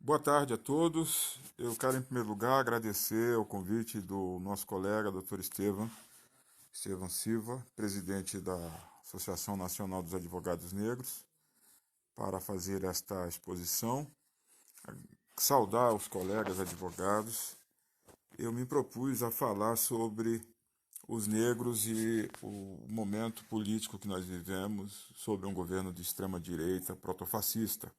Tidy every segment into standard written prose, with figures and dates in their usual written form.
Boa tarde a todos. Eu quero, em primeiro lugar, agradecer o convite do nosso colega, Dr. Estevam Silva, presidente da Associação Nacional dos Advogados Negros, para fazer esta exposição. Saudar os colegas advogados. Eu me propus a falar sobre os negros e o momento político que nós vivemos sobre um governo de extrema-direita protofascista,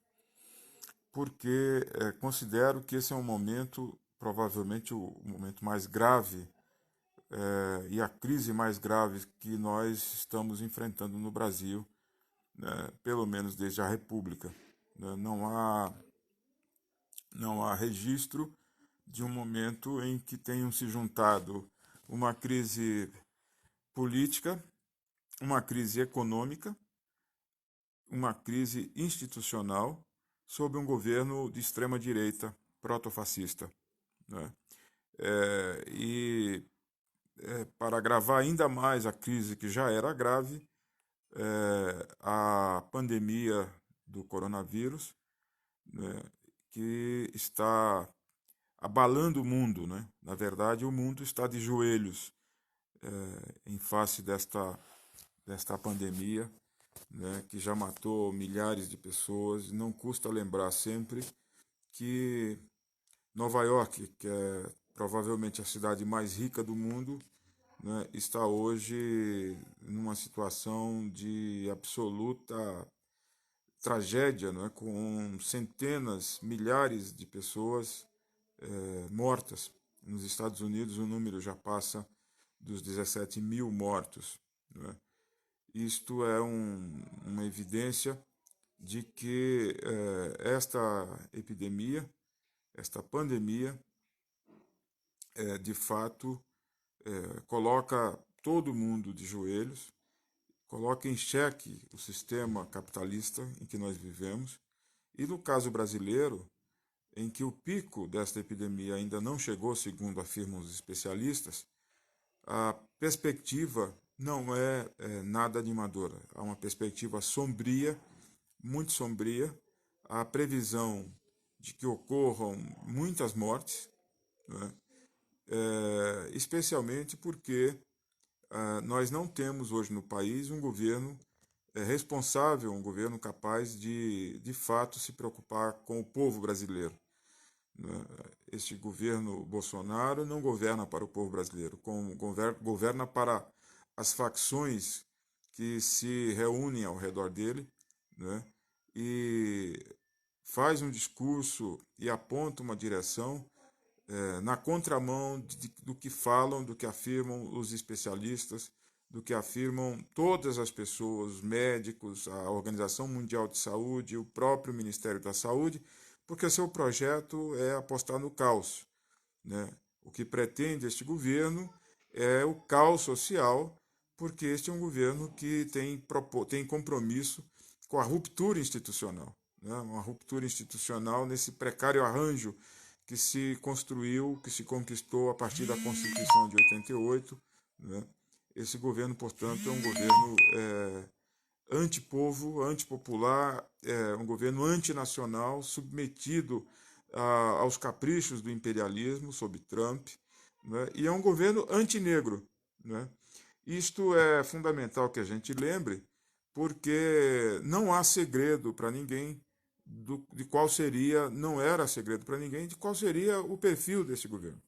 porque considero que esse é um momento, provavelmente o momento mais grave e a crise mais grave que nós estamos enfrentando no Brasil, né, pelo menos desde a República. Né. Não há registro de um momento em que tenham se juntado uma crise política, uma crise econômica, uma crise institucional sob um governo de extrema-direita protofascista. Né? E para agravar ainda mais a crise que já era grave, a pandemia do coronavírus, né, que está abalando o mundo. Né? Na verdade, o mundo está de joelhos em face desta pandemia, né, que já matou milhares de pessoas. Não custa lembrar sempre que Nova York, que é provavelmente a cidade mais rica do mundo, né, está hoje numa situação de absoluta tragédia, né, com centenas, milhares de pessoas mortas. Nos Estados Unidos o número já passa dos 17 mil mortos. Né. Isto é uma evidência de que esta epidemia, esta pandemia, de fato, coloca todo mundo de joelhos, coloca em xeque o sistema capitalista em que nós vivemos, e no caso brasileiro, em que o pico desta epidemia ainda não chegou, segundo afirmam os especialistas, a perspectiva não é nada animadora. Há uma perspectiva sombria, muito sombria, a previsão de que ocorram muitas mortes, né? Especialmente porque nós não temos hoje no país um governo responsável, um governo capaz de fato, se preocupar com o povo brasileiro. Né? Este governo Bolsonaro não governa para o povo brasileiro, governa para as facções que se reúnem ao redor dele, né? E faz um discurso e aponta uma direção na contramão do que falam, do que afirmam os especialistas, do que afirmam todas as pessoas, os médicos, a Organização Mundial de Saúde, o próprio Ministério da Saúde, porque seu projeto é apostar no caos. Né? O que pretende este governo é o caos social, porque este é um governo que tem compromisso com a ruptura institucional, né? Uma ruptura institucional nesse precário arranjo que se construiu, que se conquistou a partir da Constituição de 88. Né? Esse governo, portanto, é um governo antipovo, antipopular, um governo antinacional, submetido aos caprichos do imperialismo sob Trump, né? E é um governo antinegro. Né? Isto é fundamental que a gente lembre, porque não há segredo para ninguém de qual seria, não era segredo para ninguém, de qual seria o perfil desse governo.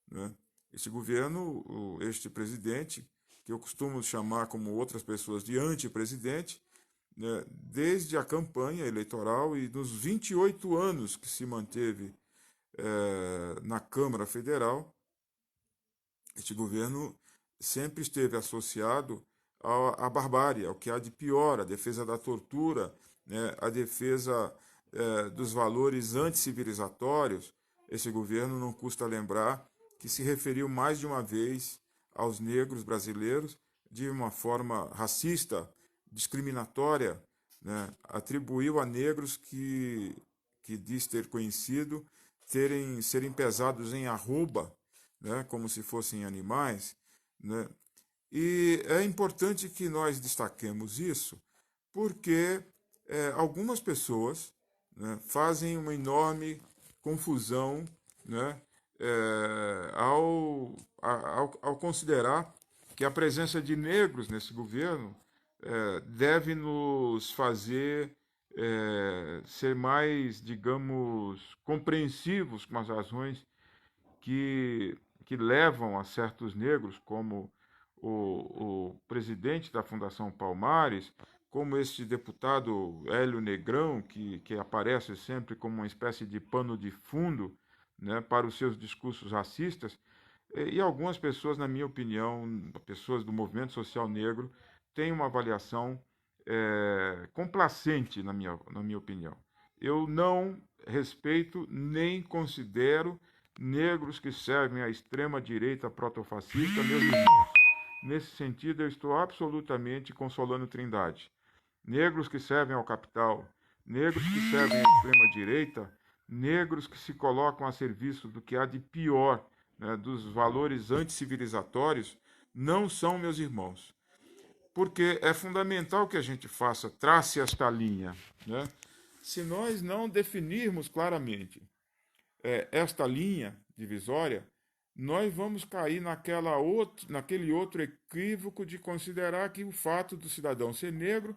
Né? Este governo, este presidente, que eu costumo chamar, como outras pessoas, de antipresidente, né, desde a campanha eleitoral e nos 28 anos que se manteve na Câmara Federal, este governo sempre esteve associado à barbárie, ao que há de pior, a defesa da tortura, né, a defesa dos valores anticivilizatórios. Esse governo, não custa lembrar, que se referiu mais de uma vez aos negros brasileiros de uma forma racista, discriminatória, né? Atribuiu a negros que diz ter conhecido serem pesados em arroba, né? Como se fossem animais. Né? E é importante que nós destaquemos isso, porque algumas pessoas, né, fazem uma enorme confusão, né, ao considerar que a presença de negros nesse governo deve nos fazer ser mais, digamos, compreensivos com as razões que, que levam a certos negros, como o presidente da Fundação Palmares, como esse deputado Hélio Negrão, que aparece sempre como uma espécie de pano de fundo, né, para os seus discursos racistas, e algumas pessoas, na minha opinião, pessoas do movimento social negro, têm uma avaliação complacente, na minha opinião. Eu não respeito nem considero negros que servem à extrema-direita protofascista meus irmãos. Nesse sentido, eu estou absolutamente com Solano Trindade. Negros que servem ao capital, negros que servem à extrema-direita, negros que se colocam a serviço do que há de pior, né, dos valores anticivilizatórios, não são meus irmãos. Porque é fundamental que a gente faça, trace esta linha. Né? Se nós não definirmos claramente esta linha divisória, nós vamos cair naquele outro equívoco de considerar que o fato do cidadão ser negro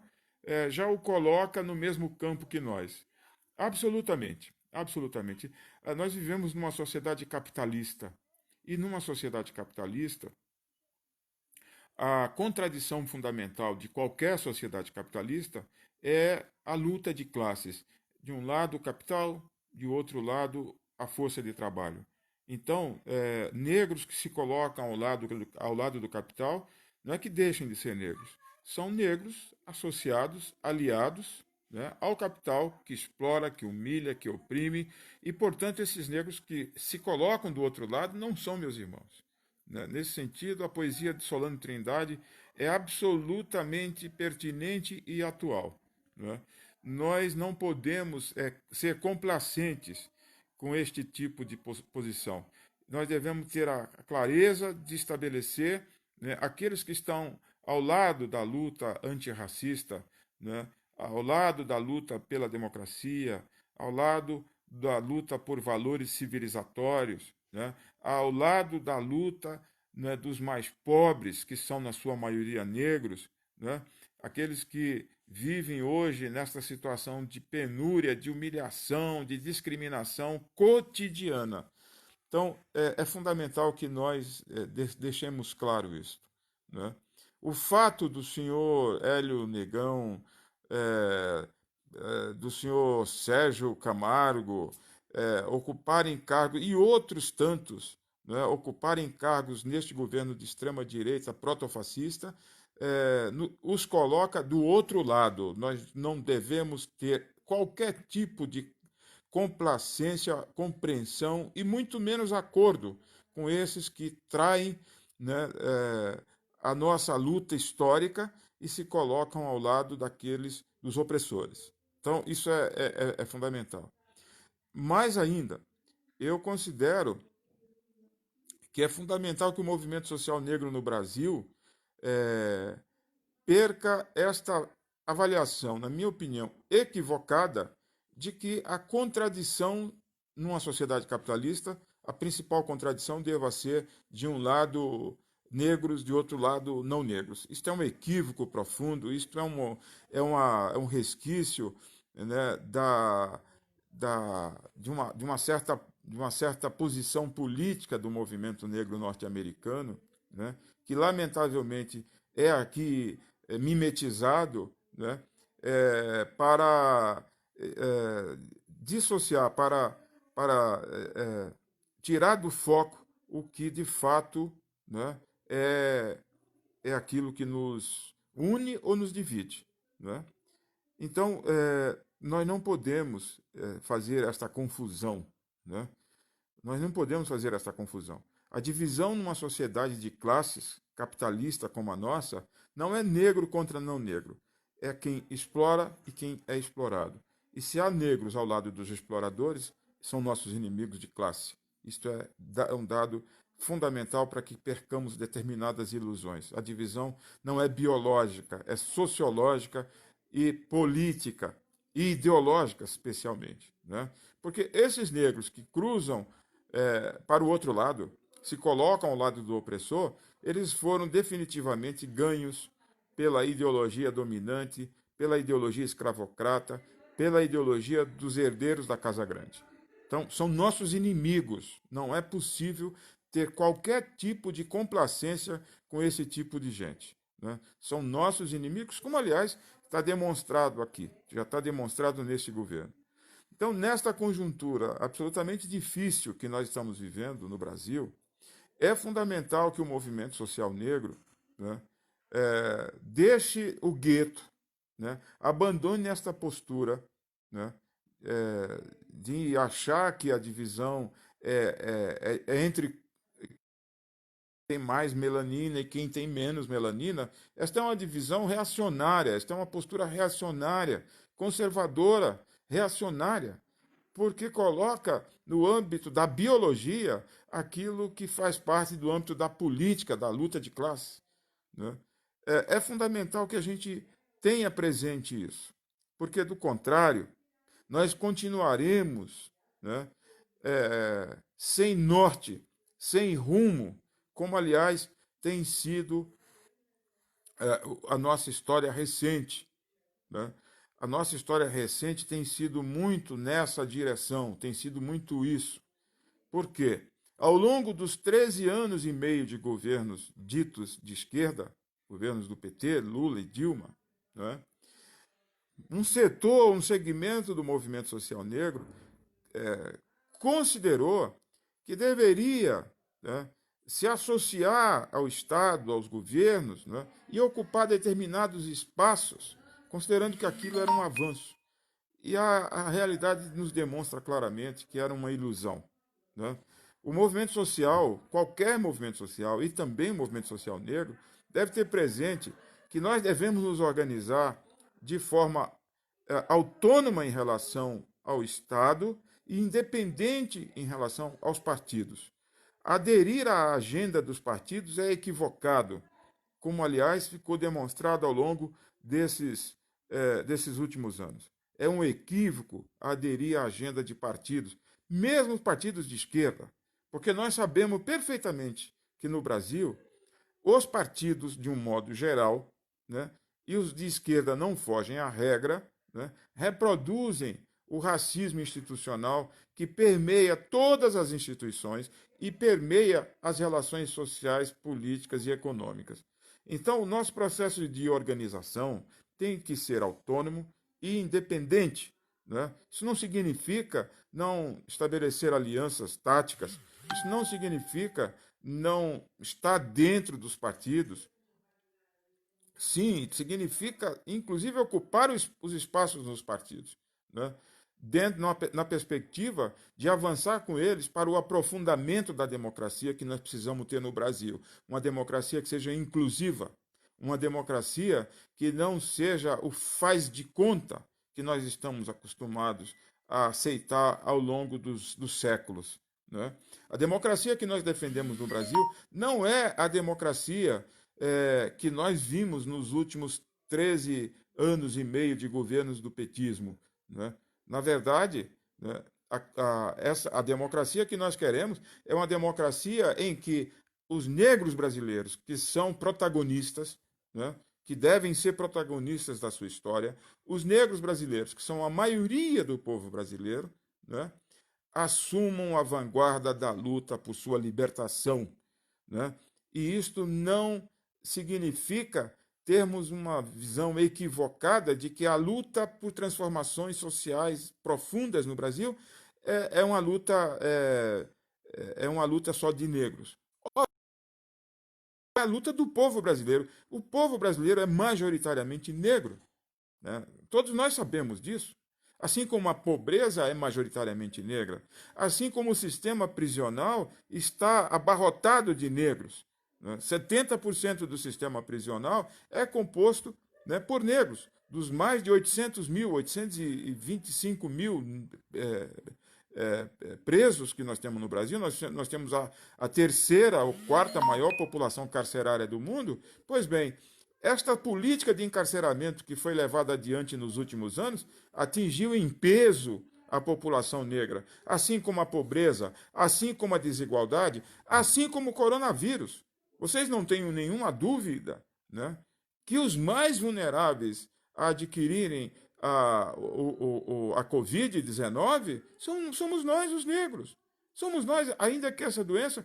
já o coloca no mesmo campo que nós. Absolutamente, absolutamente. Nós vivemos numa sociedade capitalista. E numa sociedade capitalista, a contradição fundamental de qualquer sociedade capitalista é a luta de classes. De um lado, o capital, de outro lado, a força de trabalho. Então, negros que se colocam ao lado do capital não é que deixem de ser negros, são negros associados, aliados, né, ao capital que explora, que humilha, que oprime, e, portanto, esses negros que se colocam do outro lado não são meus irmãos. Né? Nesse sentido, a poesia de Solano Trindade é absolutamente pertinente e atual. Né? Nós não podemos ser complacentes com este tipo de posição. Nós devemos ter a clareza de estabelecer, né, aqueles que estão ao lado da luta antirracista, né, ao lado da luta pela democracia, ao lado da luta por valores civilizatórios, né, ao lado da luta, né, dos mais pobres, que são, na sua maioria, negros, né, aqueles que vivem hoje nesta situação de penúria, de humilhação, de discriminação cotidiana. Então, é fundamental que nós deixemos claro isso. Né? O fato do senhor Hélio Negão, do senhor Sérgio Camargo ocuparem cargos, e outros tantos, né, ocuparem cargos neste governo de extrema-direita protofascista, os coloca do outro lado. Nós não devemos ter qualquer tipo de complacência, compreensão e muito menos acordo com esses que traem, né, a nossa luta histórica e se colocam ao lado dos opressores. Então, isso é fundamental. Mais ainda, eu considero que é fundamental que o movimento social negro no Brasil perca esta avaliação, na minha opinião, equivocada, de que a contradição numa sociedade capitalista, a principal contradição deva ser, de um lado, negros, de outro lado, não negros. Isto é um equívoco profundo, isto é um resquício, né, de uma certa posição política do movimento negro norte-americano, né, que, lamentavelmente, é aqui mimetizado, né, para dissociar, para tirar do foco o que de fato, né, é aquilo que nos une ou nos divide. Né? Então, nós não podemos fazer esta confusão. Né? Nós não podemos fazer essa confusão. A divisão numa sociedade de classes capitalista como a nossa não é negro contra não negro. É quem explora e quem é explorado. E se há negros ao lado dos exploradores, são nossos inimigos de classe. Isto é um dado fundamental para que percamos determinadas ilusões. A divisão não é biológica, é sociológica e política. e ideológicas, especialmente, né? Porque esses negros que cruzam para o outro lado, se colocam ao lado do opressor, eles foram definitivamente ganhos pela ideologia dominante, pela ideologia escravocrata, pela ideologia dos herdeiros da Casa Grande. Então, são nossos inimigos. Não é possível ter qualquer tipo de complacência com esse tipo de gente, né? São nossos inimigos, como, aliás, está demonstrado aqui, já está demonstrado nesse governo. Então, nesta conjuntura absolutamente difícil que nós estamos vivendo no Brasil, é fundamental que o movimento social negro, né, deixe o gueto, né, abandone esta postura, né, de achar que a divisão é entre quem tem mais melanina e quem tem menos melanina. Esta é uma divisão reacionária, esta é uma postura reacionária, conservadora, reacionária, porque coloca no âmbito da biologia aquilo que faz parte do âmbito da política, da luta de classe, né? É fundamental que a gente tenha presente isso, porque, do contrário, nós continuaremos, né, sem norte, sem rumo, como, aliás, tem sido a nossa história recente, né? A nossa história recente tem sido muito nessa direção, tem sido muito isso. Por quê? Ao longo dos 13 anos e meio de governos ditos de esquerda, governos do PT, Lula e Dilma, né, um setor, um segmento do movimento social negro considerou que deveria, né, se associar ao Estado, aos governos, né, e ocupar determinados espaços, considerando que aquilo era um avanço. E a realidade nos demonstra claramente que era uma ilusão, né? O movimento social, qualquer movimento social, e também o movimento social negro, deve ter presente que nós devemos nos organizar de forma autônoma em relação ao Estado e independente em relação aos partidos. Aderir à agenda dos partidos é equivocado, como, aliás, ficou demonstrado ao longo desses últimos anos. É um equívoco aderir à agenda de partidos, mesmo os partidos de esquerda, porque nós sabemos perfeitamente que no Brasil, os partidos, de um modo geral, né, e os de esquerda não fogem à regra, né, reproduzem o racismo institucional que permeia todas as instituições e permeia as relações sociais, políticas e econômicas. Então, o nosso processo de organização tem que ser autônomo e independente, né? Isso não significa não estabelecer alianças táticas, isso não significa não estar dentro dos partidos. Sim, significa, inclusive, ocupar os espaços nos partidos, né? Dentro, na perspectiva de avançar com eles para o aprofundamento da democracia que nós precisamos ter no Brasil. Uma democracia que seja inclusiva, uma democracia que não seja o faz de conta que nós estamos acostumados a aceitar ao longo dos séculos, né? A democracia que nós defendemos no Brasil não é a democracia que nós vimos nos últimos 13 anos e meio de governos do petismo, né? Na verdade, né, a democracia que nós queremos é uma democracia em que os negros brasileiros, que são protagonistas, né, que devem ser protagonistas da sua história, os negros brasileiros, que são a maioria do povo brasileiro, né, assumam a vanguarda da luta por sua libertação, né? E isto não significa termos uma visão equivocada de que a luta por transformações sociais profundas no Brasil é uma luta é uma luta só de negros. É a luta do povo brasileiro. O povo brasileiro é majoritariamente negro, né? Todos nós sabemos disso. Assim como a pobreza é majoritariamente negra, assim como o sistema prisional está abarrotado de negros, né? 70% do sistema prisional é composto, né, por negros. Dos mais de 800 mil, 825 mil presos que nós temos no Brasil, nós temos a terceira ou quarta maior população carcerária do mundo. Pois bem, esta política de encarceramento que foi levada adiante nos últimos anos atingiu em peso a população negra, assim como a pobreza, assim como a desigualdade, assim como o coronavírus. Vocês não têm nenhuma dúvida, né, que os mais vulneráveis a adquirirem a Covid-19 somos nós, os negros. Somos nós, ainda que essa doença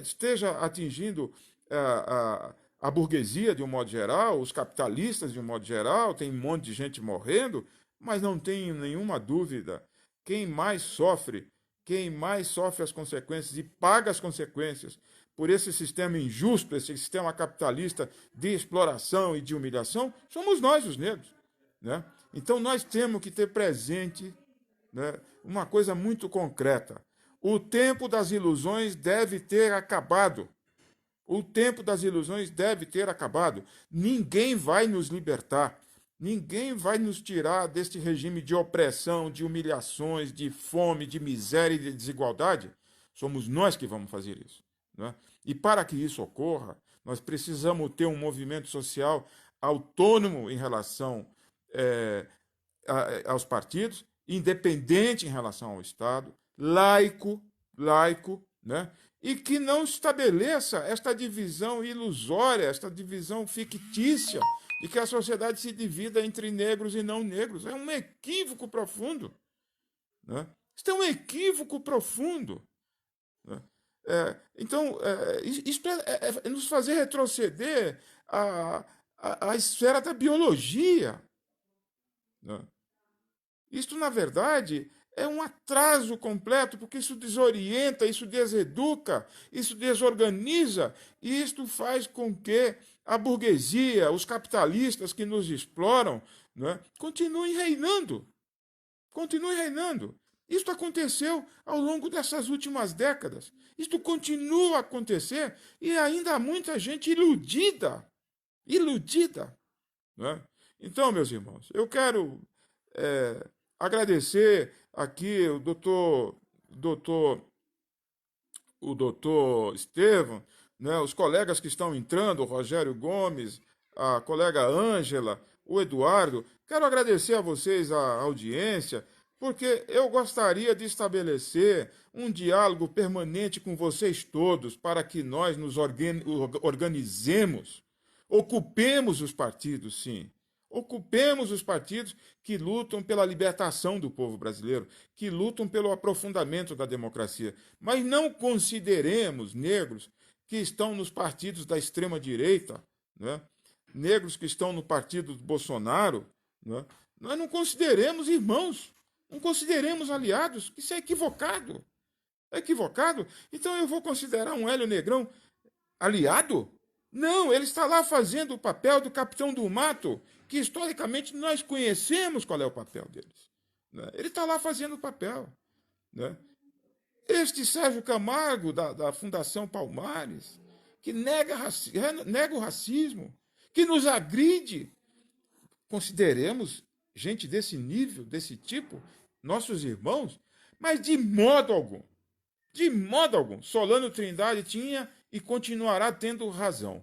esteja atingindo a burguesia de um modo geral, os capitalistas de um modo geral, tem um monte de gente morrendo, mas não tenho nenhuma dúvida, quem mais sofre as consequências e paga as consequências por esse sistema injusto, esse sistema capitalista de exploração e de humilhação, somos nós, os negros. Né? Então nós temos que ter presente, né, uma coisa muito concreta. O tempo das ilusões deve ter acabado. O tempo das ilusões deve ter acabado. Ninguém vai nos libertar. Ninguém vai nos tirar deste regime de opressão, de humilhações, de fome, de miséria e de desigualdade. Somos nós que vamos fazer isso. Né? E para que isso ocorra, nós precisamos ter um movimento social autônomo em relação aos partidos, independente em relação ao Estado, laico, né? E que não estabeleça esta divisão ilusória, esta divisão fictícia, de que a sociedade se divida entre negros e não negros. É um equívoco profundo. Né? Isso é um equívoco profundo. Né? Então, isto é nos fazer retroceder à esfera da biologia. Né? Isto, na verdade, é um atraso completo, porque isso desorienta, isso deseduca, isso desorganiza, e isto faz com que a burguesia, os capitalistas que nos exploram, né, continuem reinando. Continuem reinando. Isto aconteceu ao longo dessas últimas décadas. Isto continua a acontecer e ainda há muita gente iludida. Iludida. Né? Então, meus irmãos, eu quero agradecer aqui o doutor Estevam, né, os colegas que estão entrando, o Rogério Gomes, a colega Ângela, o Eduardo. Quero agradecer a vocês a audiência, porque eu gostaria de estabelecer um diálogo permanente com vocês todos para que nós nos organizemos, ocupemos os partidos, sim. Ocupemos os partidos que lutam pela libertação do povo brasileiro, que lutam pelo aprofundamento da democracia. Mas não consideremos negros que estão nos partidos da extrema-direita, né? Negros que estão no partido do Bolsonaro. Né? Nós não consideremos irmãos, não consideremos aliados. Isso é equivocado. É equivocado. Então eu vou considerar um Hélio Negrão aliado? Não, ele está lá fazendo o papel do capitão do mato, que historicamente nós conhecemos qual é o papel deles. Né? Ele está lá fazendo o papel. Né? Este Sérgio Camargo, da Fundação Palmares, que nega o racismo, que nos agride. Consideremos gente desse nível, desse tipo, nossos irmãos, mas de modo algum. De modo algum. Solano Trindade tinha e continuará tendo razão.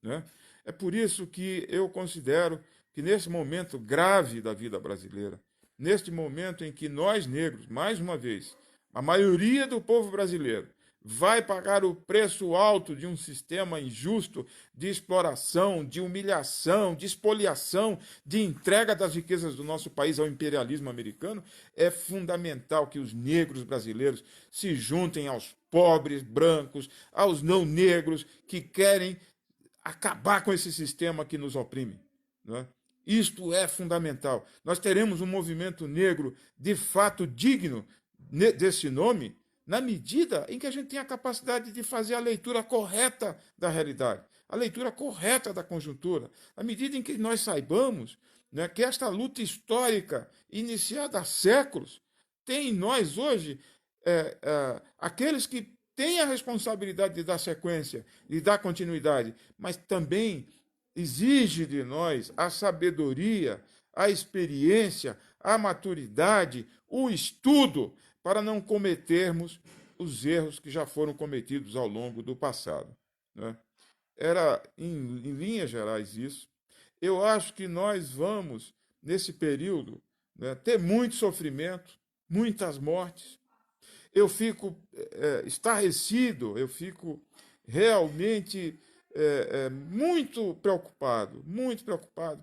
Né? É por isso que eu considero que nesse momento grave da vida brasileira, neste momento em que nós negros, mais uma vez, a maioria do povo brasileiro, vai pagar o preço alto de um sistema injusto de exploração, de humilhação, de espoliação, de entrega das riquezas do nosso país ao imperialismo americano, é fundamental que os negros brasileiros se juntem aos pobres brancos, aos não negros que querem acabar com esse sistema que nos oprime. Né? Isto é fundamental. Nós teremos um movimento negro de fato digno desse nome, na medida em que a gente tem a capacidade de fazer a leitura correta da realidade, a leitura correta da conjuntura, à medida em que nós saibamos, né, que esta luta histórica, iniciada há séculos, tem em nós hoje aqueles que têm a responsabilidade de dar sequência, de dar continuidade, mas também exige de nós a sabedoria, a experiência, a maturidade, o estudo, para não cometermos os erros que já foram cometidos ao longo do passado. Né? era, em linhas gerais, isso. Eu acho que nós vamos, nesse período, né, ter muito sofrimento, muitas mortes. Eu fico estarrecido, eu fico realmente muito preocupado,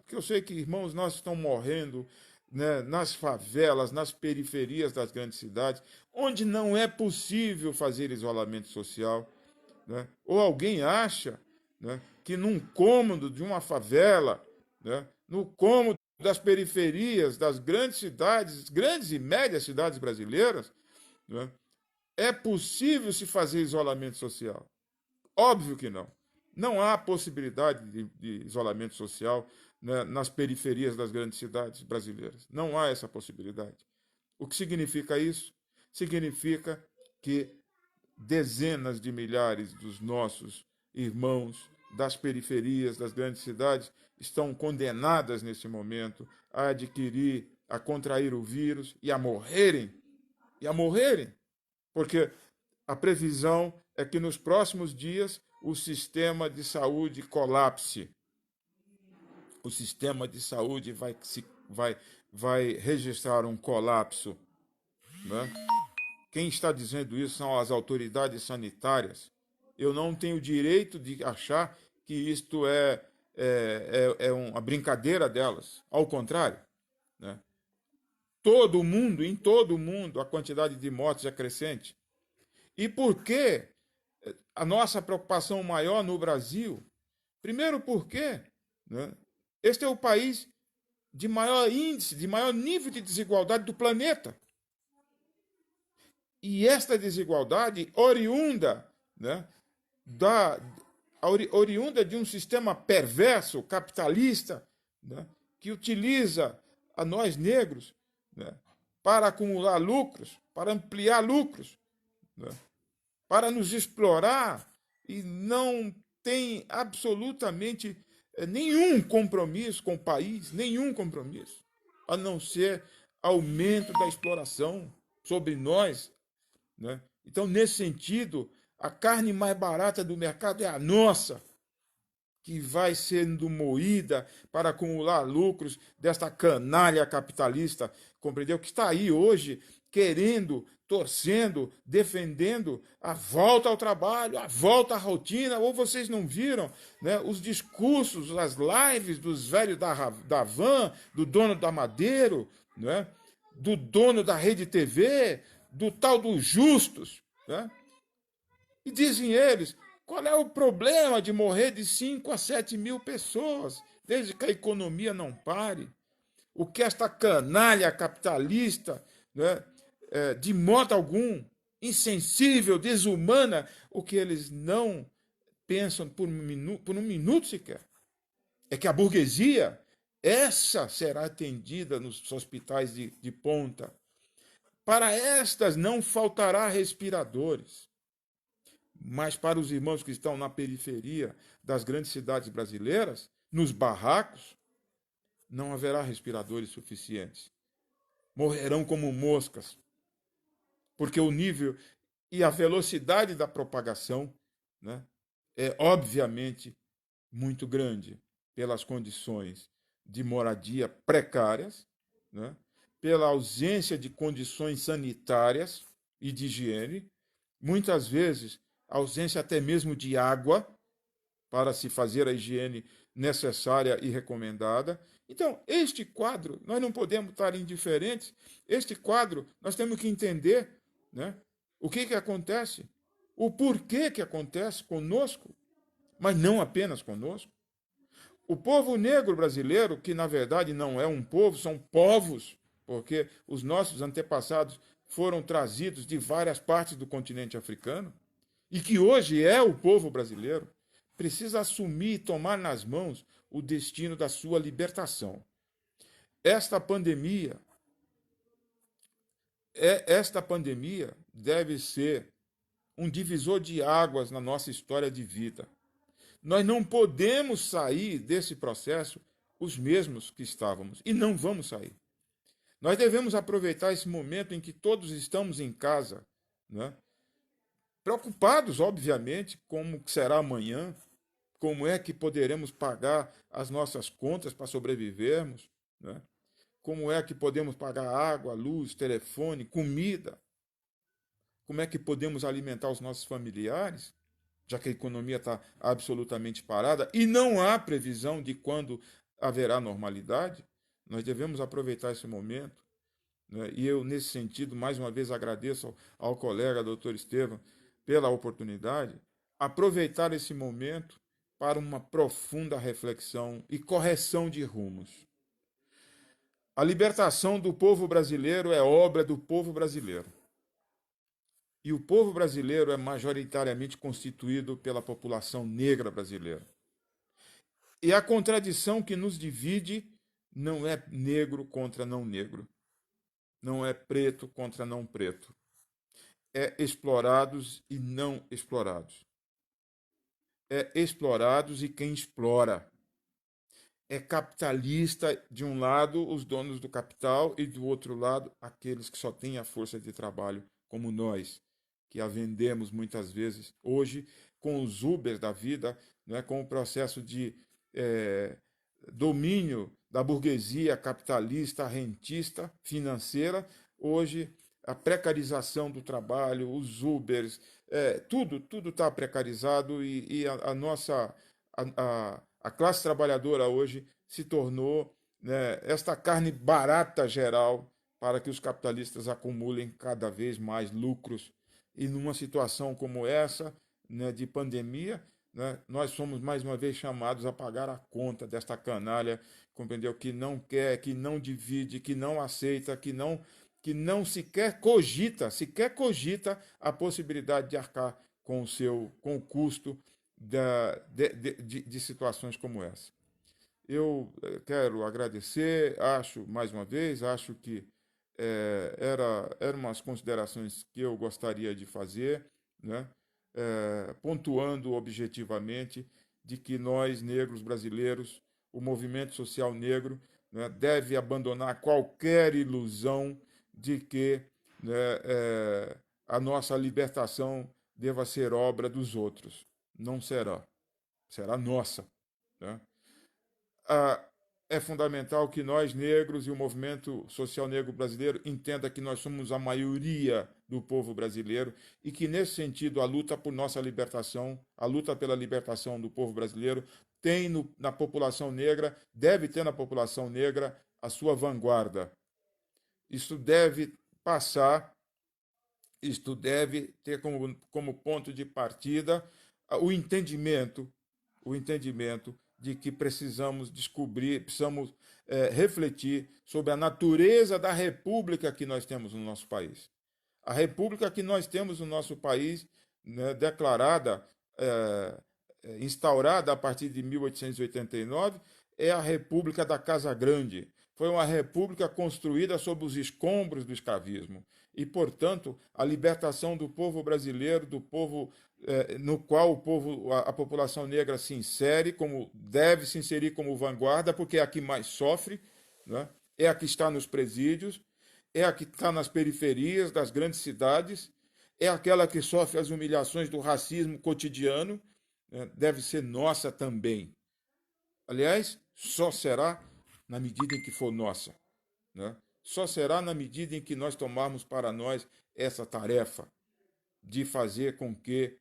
porque eu sei que irmãos nossos estão morrendo, né, nas favelas, nas periferias das grandes cidades, onde não é possível fazer isolamento social, né? Ou alguém acha, né, que num cômodo de uma favela, né, no cômodo das periferias das grandes cidades, grandes e médias cidades brasileiras, né, é possível se fazer isolamento social? Óbvio que não. Não há possibilidade de isolamento social, né, nas periferias das grandes cidades brasileiras. Não há essa possibilidade. O que significa isso? Significa que dezenas de milhares dos nossos irmãos das periferias das grandes cidades estão condenadas nesse momento a adquirir, a contrair o vírus e a morrerem, porque a previsão é que nos próximos dias o sistema de saúde colapse. O sistema de saúde vai registrar um colapso, né? Quem está dizendo isso são as autoridades sanitárias. Eu não tenho direito de achar que isto é uma brincadeira delas. Ao contrário, né? Em todo o mundo, a quantidade de mortes é crescente. E por que a nossa preocupação maior no Brasil? Primeiro porque, né, este é o país de maior índice, de maior nível de desigualdade do planeta. E esta desigualdade oriunda, né, oriunda de um sistema perverso, capitalista, né, que utiliza a nós negros, né, para acumular lucros, para ampliar lucros, né, para nos explorar, e não tem absolutamente nenhum compromisso com o país, nenhum compromisso, a não ser aumento da exploração sobre nós, né? Então, nesse sentido, a carne mais barata do mercado é a nossa, que vai sendo moída para acumular lucros desta canalha capitalista, compreendeu? Que está aí hoje querendo, torcendo, defendendo a volta ao trabalho, a volta à rotina. Ou vocês não viram, né, os discursos, as lives dos velhos da van, do dono da Madeiro, né, do dono da Rede TV, do tal dos Justos, né? E dizem eles, qual é o problema de morrer de 5 a 7 mil pessoas, desde que a economia não pare? O que esta canalha capitalista, né, de modo algum, insensível, desumana, o que eles não pensam por um minuto sequer, é que a burguesia, essa será atendida nos hospitais de ponta. Para estas não faltará respiradores. Mas para os irmãos que estão na periferia das grandes cidades brasileiras, nos barracos, não haverá respiradores suficientes. Morrerão como moscas, porque o nível e a velocidade da propagação, né, é obviamente muito grande pelas condições de moradia precárias, né, pela ausência de condições sanitárias e de higiene, muitas vezes ausência até mesmo de água para se fazer a higiene necessária e recomendada. Então, este quadro, nós não podemos estar indiferentes. Este quadro, nós temos que entender, né, o que acontece, o porquê que acontece conosco, mas não apenas conosco. O povo negro brasileiro, que na verdade não é um povo, são povos, porque os nossos antepassados foram trazidos de várias partes do continente africano, e que hoje é o povo brasileiro, precisa assumir e tomar nas mãos o destino da sua libertação. Esta pandemia deve ser um divisor de águas na nossa história de vida. Nós não podemos sair desse processo os mesmos que estávamos, e não vamos sair. Nós devemos aproveitar esse momento em que todos estamos em casa, né? Preocupados, obviamente, como será amanhã, Como é que poderemos pagar as nossas contas para sobrevivermos? Né? Como é que podemos pagar água, luz, telefone, comida? Como é que podemos alimentar os nossos familiares? Já que a economia está absolutamente parada e não há previsão de quando haverá normalidade, nós devemos aproveitar esse momento. Né? E eu, nesse sentido, mais uma vez agradeço ao colega doutor Estevam pela oportunidade, aproveitar esse momento para uma profunda reflexão e correção de rumos. A libertação do povo brasileiro é obra do povo brasileiro. E o povo brasileiro é majoritariamente constituído pela população negra brasileira. E a contradição que nos divide não é negro contra não negro, não é preto contra não preto, é explorados e não explorados. É explorados e quem explora. É capitalista, de um lado, os donos do capital, e do outro lado, aqueles que só têm a força de trabalho, como nós, que a vendemos muitas vezes hoje com os Ubers da vida, né, com o processo de domínio da burguesia capitalista, rentista, financeira. Hoje, a precarização do trabalho, os Ubers, tudo está precarizado e a nossa a classe trabalhadora hoje se tornou, né, esta carne barata geral para que os capitalistas acumulem cada vez mais lucros. E numa situação como essa, né, de pandemia, né, nós somos mais uma vez chamados a pagar a conta desta canalha, compreendeu? Que não quer, que não divide, que não aceita, que não sequer cogita a possibilidade de arcar com o custo de situações como essa. Eu quero agradecer, mais uma vez, acho que eram umas considerações que eu gostaria de fazer, né? Pontuando objetivamente de que nós, negros brasileiros, o movimento social negro, né, deve abandonar qualquer ilusão de que, né, a nossa libertação deva ser obra dos outros. Não será. Será nossa. Né? Ah, é fundamental que nós, negros, e o movimento social negro brasileiro entenda que nós somos a maioria do povo brasileiro e que, nesse sentido, a luta por nossa libertação, a luta pela libertação do povo brasileiro, na população negra, deve ter na população negra a sua vanguarda. Isso deve passar, isto deve ter como ponto de partida o entendimento de que precisamos descobrir, precisamos refletir sobre a natureza da república que nós temos no nosso país. A república que nós temos no nosso país, né, declarada, instaurada a partir de 1889, é a República da Casa Grande. Foi uma república construída sob os escombros do escravismo. E, portanto, a libertação do povo brasileiro, do povo no qual a população negra se insere, como deve se inserir como vanguarda, porque é a que mais sofre, né? É a que está nos presídios, é a que está nas periferias das grandes cidades, é aquela que sofre as humilhações do racismo cotidiano, né? Deve ser nossa também. Aliás, só será na medida em que for nossa. Né? Só será na medida em que nós tomarmos para nós essa tarefa de fazer com que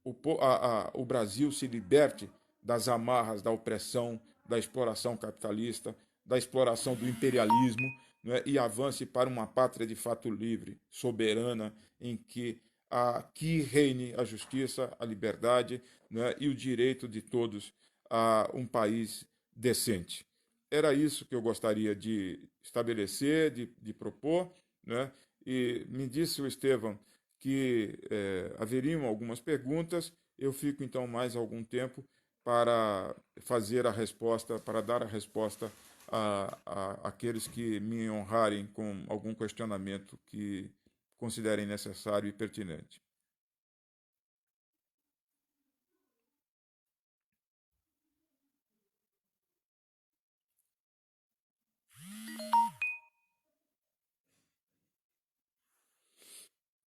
o Brasil se liberte das amarras da opressão, da exploração capitalista, da exploração do imperialismo, né, e avance para uma pátria de fato livre, soberana, em que aqui reine a justiça, a liberdade, né, e o direito de todos a um país decente. Era isso que eu gostaria de estabelecer, de propor, né? E me disse o Estevam que haveriam algumas perguntas. Eu fico então mais algum tempo para fazer a resposta, para dar a resposta àqueles que me honrarem com algum questionamento que considerem necessário e pertinente.